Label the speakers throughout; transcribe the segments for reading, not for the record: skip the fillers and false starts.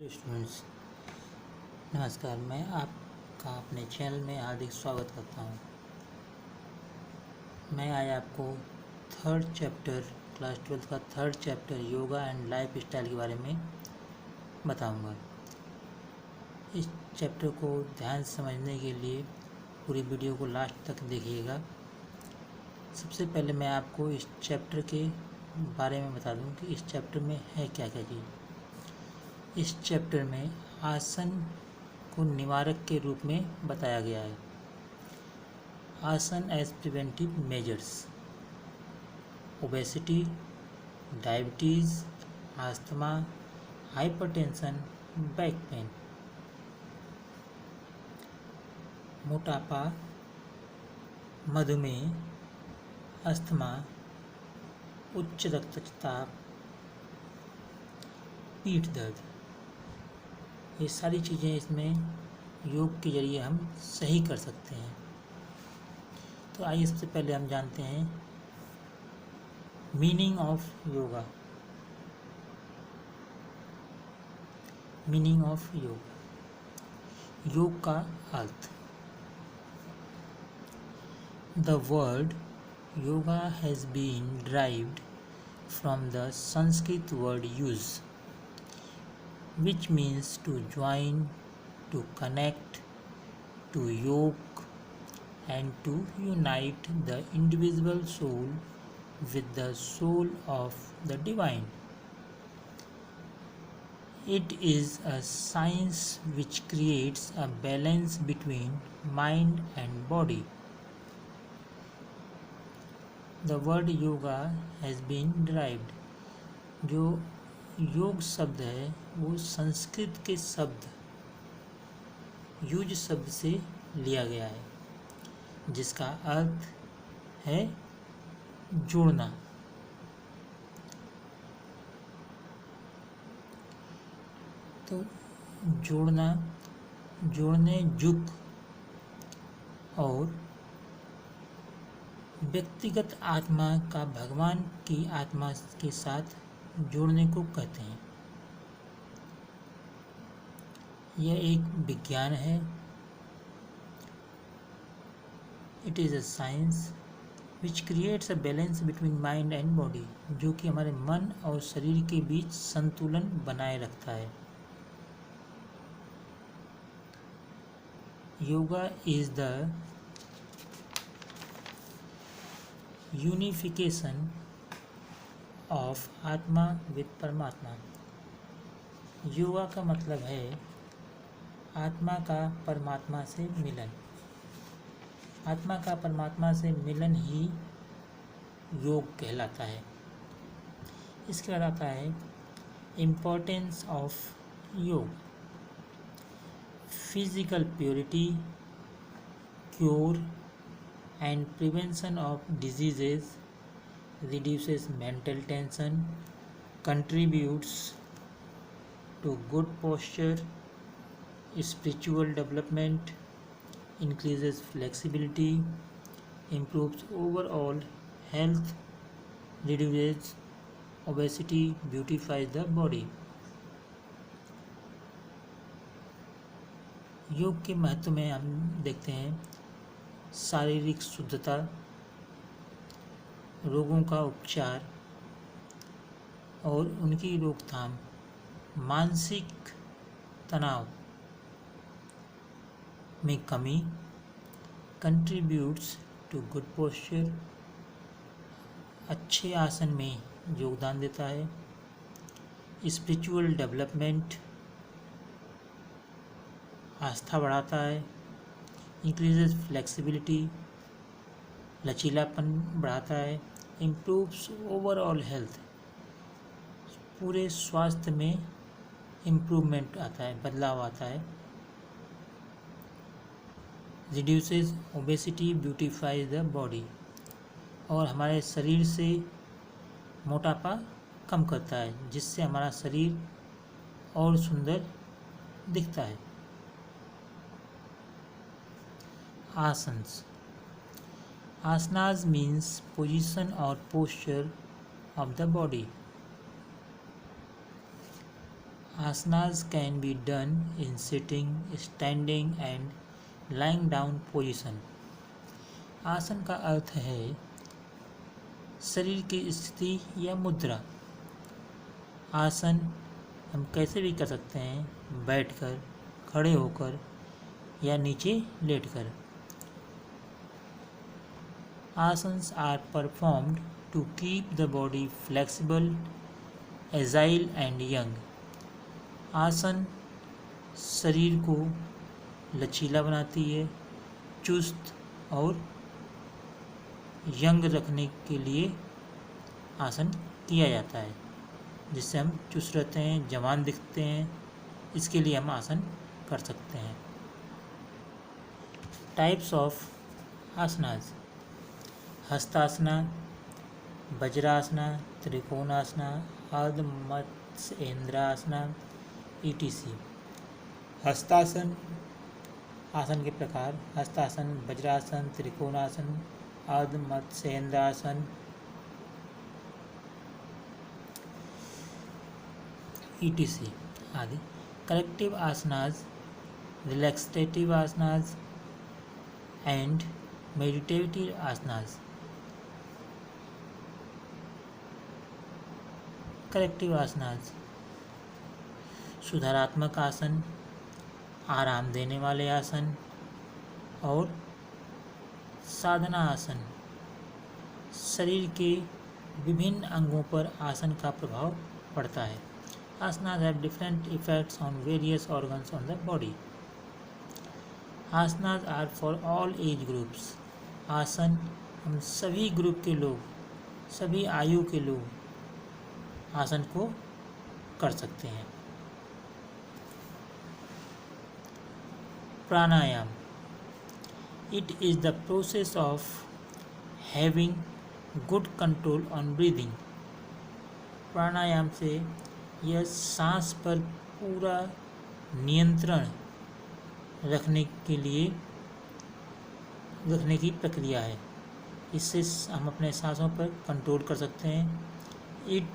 Speaker 1: Students, नमस्कार। मैं आपका अपने चैनल में हार्दिक स्वागत करता हूं। मैं आज आपको थर्ड चैप्टर क्लास 12 का third chapter yoga and life style के बारे में बताऊंगा। इस चैप्टर को ध्यान से समझने के लिए पूरी वीडियो को लास्ट तक देखिएगा। सबसे पहले मैं आपको इस चैप्टर के बारे में बता दूं कि इस चैप्टर में है क्या क्या चीज़। इस चैप्टर में आसन को निवारक के रूप में बताया गया है। Asana as preventive measures, obesity, diabetes, asthma, hypertension, back pain, मोटापा, मधुमेह, अस्थमा, उच्च रक्तचाप, पीठ दर्द, ये सारी चीज़ें इसमें योग के जरिए हम सही कर सकते हैं। तो आइए सबसे पहले हम जानते हैं meaning of yoga. Meaning of yoga, योग का अर्थ। The word yoga has been derived from the Sanskrit word use, which means to join, to connect, to yoke, and to unite the individual soul with the soul of the divine. It is a science which creates a balance between mind and body. The word yoga has been derived. जो योग शब्द है वो संस्कृत के शब्द use शब्द से लिया गया है, जिसका अर्थ है जोड़ना। तो जोड़ना, जोड़ने, जुक और व्यक्तिगत आत्मा का भगवान की आत्मा के साथ जोड़ने को कहते हैं। यह एक विज्ञान है। It is a science which creates a balance between mind and body, जो कि हमारे मन और शरीर के बीच संतुलन बनाए रखता है। Yoga is the unification of आत्मा विद परमात्मा। योगा का मतलब है आत्मा का परमात्मा से मिलन। आत्मा का परमात्मा से मिलन ही योग कहलाता है। इसके बाद आता है इम्पोर्टेंस ऑफ योग। Physical purity, cure and prevention of diseases, reduces mental tension, contributes to good posture, spiritual development, increases flexibility, improves overall health, reduces obesity, beautifies the body. योग के महत्व में हम देखते हैं शारीरिक शुद्धता, रोगों का उपचार और उनकी रोकथाम, मानसिक तनाव में कमी, कंट्रीब्यूट्स टू गुड पोस्चर, अच्छे आसन में योगदान देता है, स्पिरिचुअल डेवलपमेंट, आस्था बढ़ाता है, इंक्रीजेस फ्लेक्सिबिलिटी, लचीलापन बढ़ाता है, इम्प्रूव्स ओवरऑल हेल्थ, पूरे स्वास्थ्य में इम्प्रूवमेंट आता है, बदलाव आता है, reduces obesity, beautifies the body, और हमारे शरीर से मोटापा कम करता है, जिससे हमारा शरीर और सुंदर दिखता है। Asanas. Asanas means position or posture of the body. Asanas can be done in sitting, standing and lying down position. आसन का अर्थ है शरीर की स्थिति या मुद्रा। आसन हम कैसे भी कर सकते हैं, बैठकर, खड़े होकर या नीचे लेटकर। Asanas are performed to keep the body flexible, agile and young. आसन शरीर को लचीला बनाती है, चुस्त और यंग रखने के लिए आसन किया जाता है, जिससे हम चुस्त रहते हैं, जवान दिखते हैं। इसके लिए हम आसन कर सकते हैं। टाइप्स ऑफ आसनास: हस्तासना, वज्रासना, त्रिकोणासना, अर्ध मत्स्येंद्रासना etc. हस्तासन आसन के प्रकार: हस्तासन, वज्रासन, त्रिकोणासन, अर्ध मत्स्येंद्रासन etc. आदि। Collective asanas, relaxative asanas and meditative asanas. Collective asanas: सुधारात्मक आसन, आराम देने वाले आसन और साधना आसन। शरीर के विभिन्न अंगों पर आसन का प्रभाव पड़ता है। Asanas have different effects on various organs on the body. Asanas are for all age groups. आसन हम सभी ग्रुप के लोग, सभी आयु के लोग आसन को कर सकते हैं। Pranayama: it is the process of having good control on breathing. प्राणायाम से यह सांस पर पूरा नियंत्रण रखने की प्रक्रिया है। इससे हम अपने सांसों पर कंट्रोल कर सकते हैं। It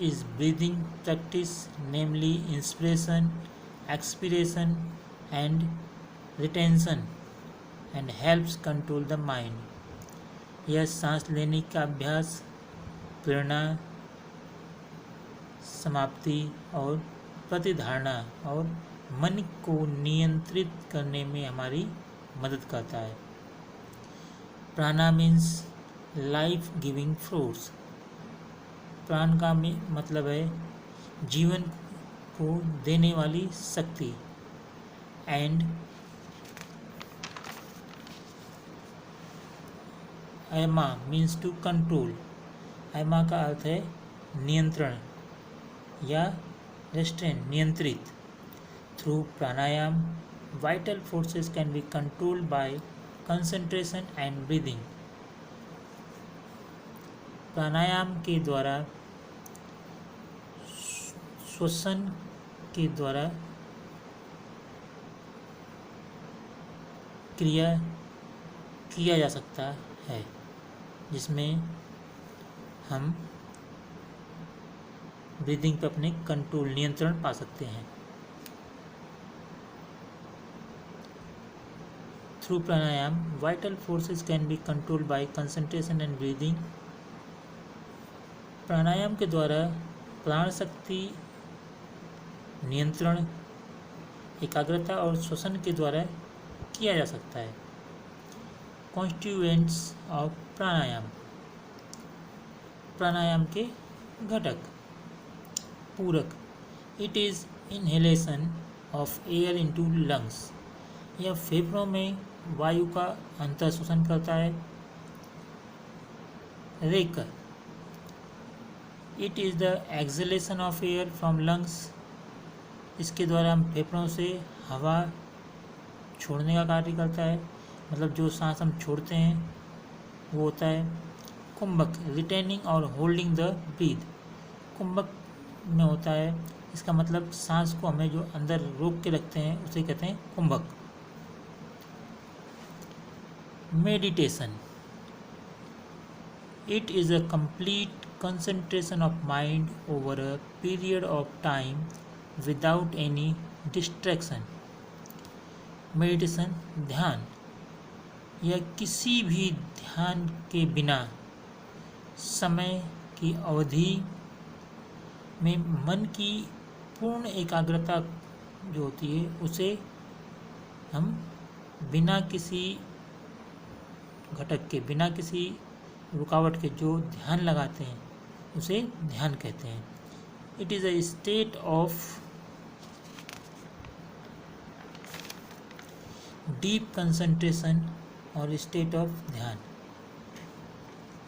Speaker 1: is breathing practice, namely inspiration, expiration and retention and helps control the mind. यह सांस लेने का अभ्यास प्रेरणा, समाप्ति और प्रतिधारणा और मन को नियंत्रित करने में हमारी मदद करता है। प्राणा मीन्स लाइफ गिविंग फोर्स। प्राण का मतलब है जीवन को देने वाली शक्ति। एंड ऐमा मीन्स टू कंट्रोल। ऐमा का अर्थ है नियंत्रण या रेस्ट्रेन, नियंत्रित। Through pranayama vital forces can be controlled by concentration and breathing. प्राणायाम के द्वारा, श्वसन के द्वारा क्रिया किया जा सकता है, जिसमें हम ब्रीदिंग पर अपने कंट्रोल, नियंत्रण पा सकते हैं। Through pranayama vital forces can be controlled by concentration and breathing. प्राणायाम के द्वारा प्राण शक्ति, नियंत्रण, एकाग्रता और श्वसन के द्वारा किया जा सकता है। कॉन्स्टिट्यूएंट्स ऑफ प्राणायाम: प्राणायाम के घटक। पूरक: it is inhalation of air into lungs. यह फेफड़ों में वायु का अंतर शोषण करता है। रेक: it is the exhalation of air from lungs. इसके द्वारा हम फेफड़ों से हवा छोड़ने का कार्य करता है, मतलब जो सांस हम छोड़ते हैं वो होता है। कुंभक: रिटेनिंग और होल्डिंग द ब्रीथ। कुंभक में होता है, इसका मतलब सांस को हमें जो अंदर रोक के रखते हैं उसे कहते हैं कुंभक। Meditation: it is a complete concentration of mind over a period of time without any distraction. Meditation ध्यान या किसी भी ध्यान के बिना समय की अवधि में मन की पूर्ण एकाग्रता जो होती है उसे हम बिना किसी घटक के, बिना किसी रुकावट के जो ध्यान लगाते हैं उसे ध्यान कहते हैं। It is a state of deep concentration और स्टेट ऑफ ध्यान।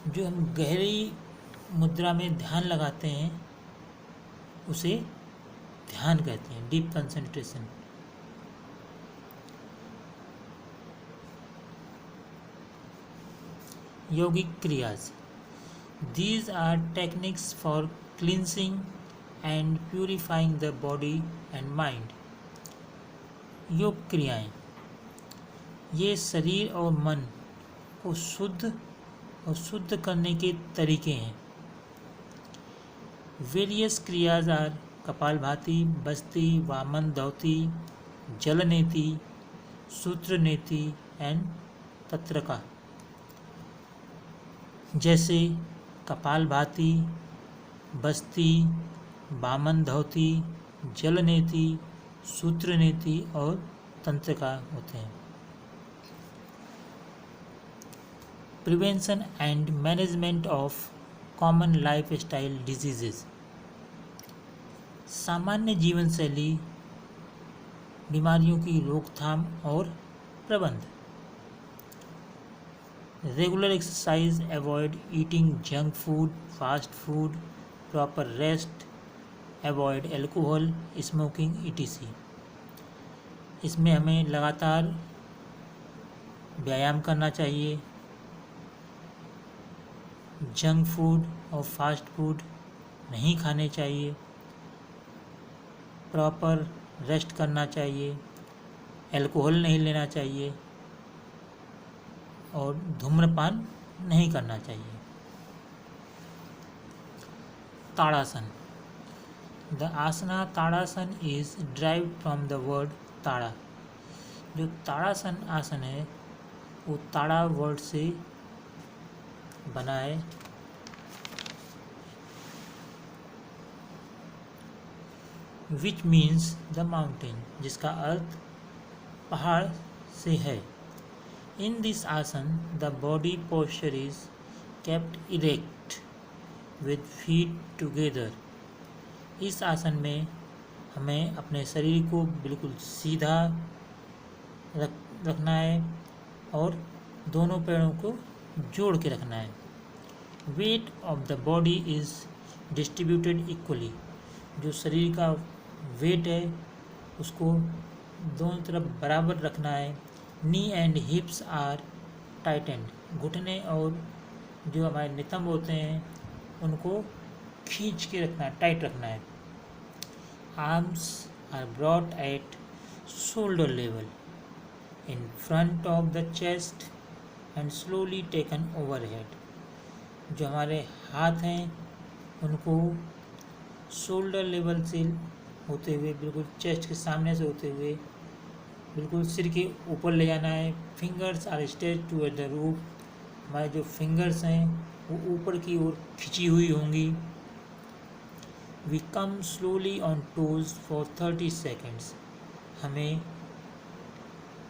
Speaker 1: जो हम गहरी मुद्रा में ध्यान लगाते हैं उसे ध्यान कहते हैं, deep concentration. Yogic kriyas, these are techniques for cleansing and purifying the body and mind. योग क्रियाएं ये शरीर और मन को शुद्ध करने के तरीके हैं। Various क्रियाज are kapalbhati, Basti, Vaman धौती, जलनेति, सूत्रनेति and तत्रका। जैसे कपालभाति, बस्ती, वामन धौती, जलनेति, सूत्रनेति और तंत्रिका होते हैं। Prevention and management of common life style diseases. सामान्य जीवन शैली बीमारियों की रोकथाम और प्रबंध। Regular exercise, avoid eating junk food, fast food, proper rest, avoid alcohol, smoking etc। इसमें हमें लगातार व्यायाम करना चाहिए, जंक फूड और फास्ट फूड नहीं खाने चाहिए, प्रॉपर रेस्ट करना चाहिए, एल्कोहल नहीं लेना चाहिए और धूम्रपान नहीं करना चाहिए। Tadasana. The asana tadasana is derived from the word tada. जो ताड़ासन आसन है वो ताड़ा वर्ड से बना है। विच मीन्स द माउंटेन, जिसका अर्थ पहाड़ से है। इन दिस आसन the body posture is kept erect with feet together. इस आसन में हमें अपने शरीर को बिल्कुल सीधा रखना है और दोनों पैरों को जोड़ के रखना है। Weight of the body is distributed equally. जो शरीर का वेट है उसको दोनों तरफ बराबर रखना है। नी एंड हिप्स आर टाइटेंड। घुटने और जो हमारे नितंब होते हैं उनको खींच के रखना है, टाइट रखना है। Arms are brought at shoulder level in front of the chest and slowly taken overhead. जो हमारे हाथ हैं उनको शोल्डर लेवल से होते हुए, बिल्कुल चेस्ट के सामने से होते हुए बिल्कुल सिर के ऊपर ले जाना है। Fingers are stretched toward the roof. हमारे जो फिंगर्स हैं वो ऊपर की ओर खिंची हुई होंगी। We come slowly on toes for 30 seconds. हमें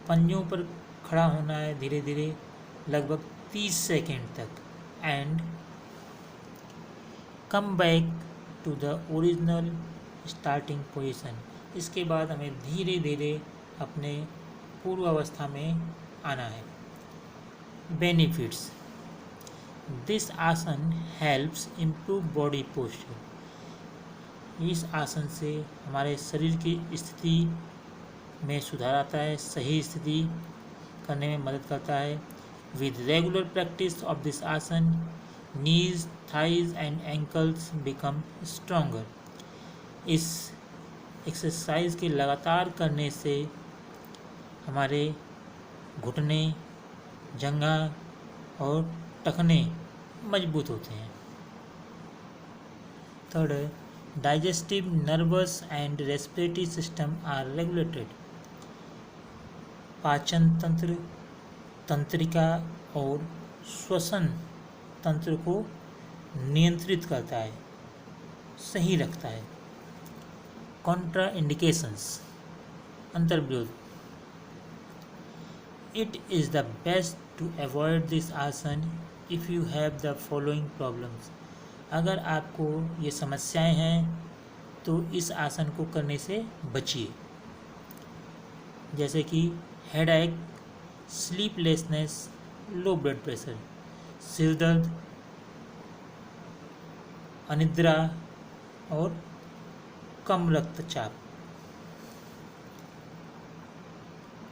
Speaker 1: पंजों पर खड़ा होना है धीरे धीरे लगभग 30 सेकेंड तक। And come back to the original starting position. इसके बाद हमें धीरे धीरे अपने पूर्वावस्था में आना है। बेनिफिट्स। दिस आसन हेल्प्स इम्प्रूव बॉडी पोस्चर। इस आसन से हमारे शरीर की स्थिति में सुधार आता है, सही स्थिति करने में मदद करता है। With regular practice of this asana knees, thighs and ankles become stronger. इस एक्सरसाइज के लगातार करने से हमारे घुटने, जंघा और टखने मजबूत होते हैं। थर्ड है digestive, nervous and respiratory system are regulated. पाचन तंत्र, तंत्रिका और श्वसन तंत्र को नियंत्रित करता है, सही रखता है। कॉन्ट्रा इंडिकेशंस, अंतर्विरोध। It is the best to avoid this asana if you have the following problems. अगर आपको ये समस्याएं हैं तो इस आसन को करने से बचिए, जैसे कि headache, sleeplessness, low blood pressure, सिर दर्द, अनिद्रा और कम रक्तचाप।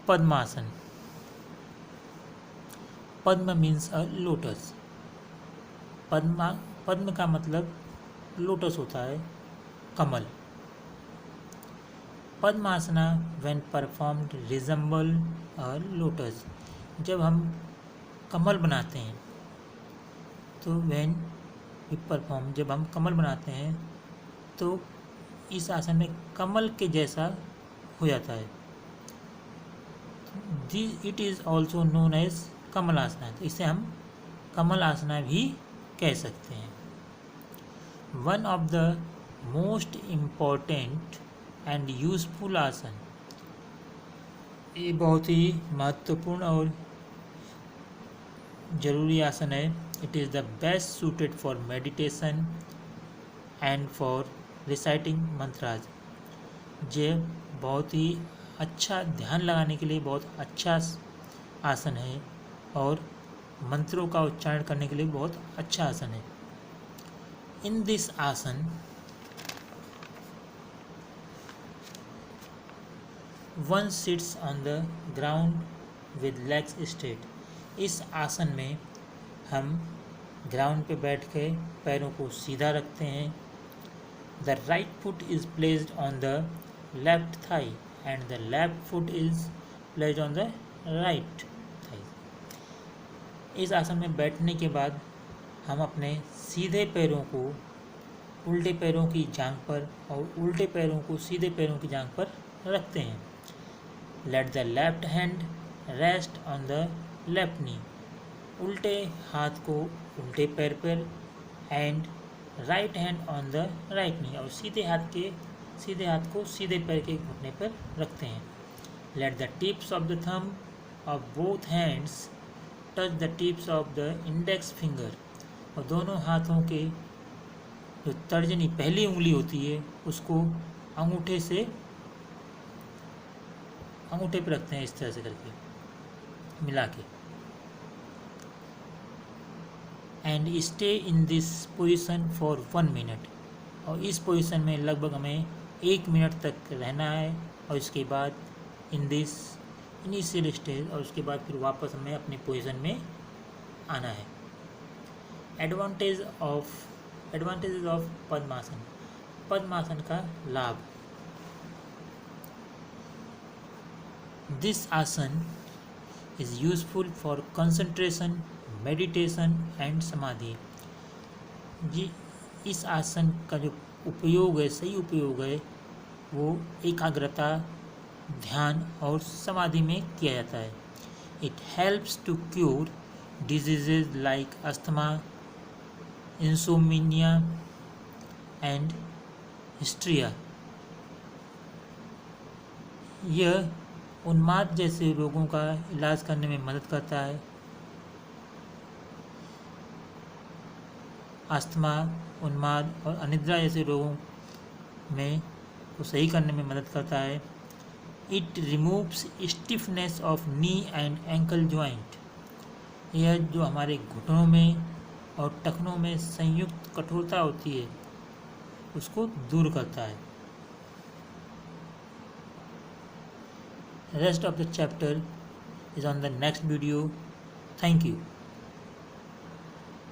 Speaker 1: पद्मासन। पद्म मीन्स अ लोटस। पद्म का मतलब लोटस होता है, कमल। Padmasana when performed resemble a lotus. जब हम कमल बनाते हैं तो जब हम कमल बनाते हैं तो इस आसन में कमल के जैसा हो जाता है। It is also known as kamal asana. तो इसे हम कमल आसना भी कह सकते हैं। One of the most important and useful asana, ये बहुत ही महत्वपूर्ण और जरूरी आसन है। It is the best suited for meditation and for reciting mantras. ये बहुत ही अच्छा, ध्यान लगाने के लिए बहुत अच्छा आसन है और मंत्रों का उच्चारण करने के लिए बहुत अच्छा आसन है। इन दिस आसन one sits on the ground with legs straight. इस आसन में हम ग्राउंड पे बैठ के पैरों को सीधा रखते हैं। The right foot is placed on the left thigh and the left foot is placed on the right thigh. इस आसन में बैठने के बाद हम अपने सीधे पैरों को उल्टे पैरों की जांघ पर और उल्टे पैरों को सीधे पैरों की जांघ पर रखते हैं। Let the left hand rest on the left नी। उल्टे हाथ को उल्टे पैर पर and right hand on the right knee, और सीधे हाथ को सीधे पैर के घुटने पर रखते हैं। Let the tips of the thumb of both hands touch the tips of the index finger. और दोनों हाथों के जो तर्जनी पहली उंगली होती है उसको अंगूठे पे रखते हैं, इस तरह से करके मिला के। And stay in this position for 1 minute. और इस पोजीशन में लगभग हमें 1 मिनट तक रहना है और इसके बाद इन दिस इनिशियल स्टेज, और उसके बाद फिर वापस हमें अपनी पोजीशन में आना है। एडवांटेजेस ऑफ पद्मासन। पद्मासन का लाभ। दिस आसन is useful for concentration, meditation and समाधि। जी, इस आसन का जो उपयोग है, सही उपयोग है, वो एकाग्रता, ध्यान और समाधि में किया जाता है। It helps to cure diseases like asthma, insomnia and hysteria. यह उन्माद जैसे रोगों का इलाज करने में मदद करता है। अस्थमा, उन्माद और अनिद्रा जैसे रोगों में को सही करने में मदद करता है। It removes stiffness of knee and ankle joint. यह जो हमारे घुटनों में और टखनों में संयुक्त कठोरता होती है उसको दूर करता है। Rest of the chapter is on the next video. Thank you.